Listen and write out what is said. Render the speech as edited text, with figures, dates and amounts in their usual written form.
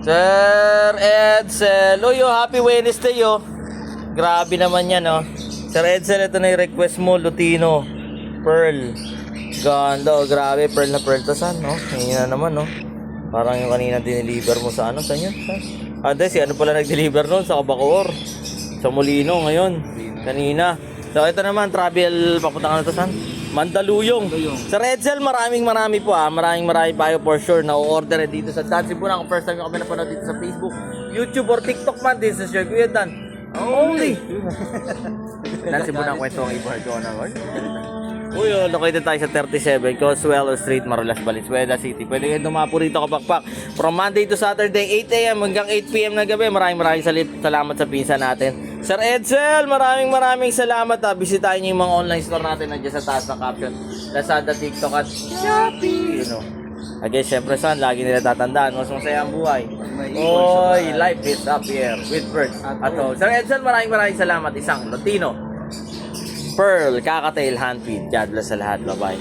Sir Edsel. Uy, happy Wednesday, oh. Grabe naman yan, oh. Sir Edsel, ito na yung request mo, Lutino. Pearl. Ganda, oh. Grabe, pearl na pearl. Tasan, no? Ngayon na naman, no? Parang yung kanina dineliver mo sa ano? Saan yun? Si ano pala nag-deliver nun? Sa Cabacoor. Sa Molino ngayon. Kanina. So, ito naman, travel. Papunta ka na to, saan? Mandaluyong. Sa Edsel, maraming po Maraming pa kayo for sure na o-order dito sa Dan Sibunan. Kung first time nyo kami napanood dito sa Facebook, YouTube or TikTok man, din sa share Kuya Dan. Only. Dan Sibunan, kwento ang ibuhay ko na. Uy, located tayo sa 37 Consuelo Street, Marulas, Valenzuela City. Pwede kayo dumapo rito kapakpak. From Monday to Saturday, 8 a.m. hanggang 8 p.m. na gabi. Maraming salamat sa pinsa natin. Sir Edsel, maraming salamat. Bisitahin niyo yung mga online store natin nandiyan sa taas ng caption. Lazada, TikTok at Shopee. You know. Again, syempre saan, lagi nila tatandaan. Mas masaya ang buhay. Oy, life is up here with birds. Sir Edsel, maraming salamat. Isang Latino Pearl, Kakatail, Handfeed. God bless sa lahat. Bye-bye.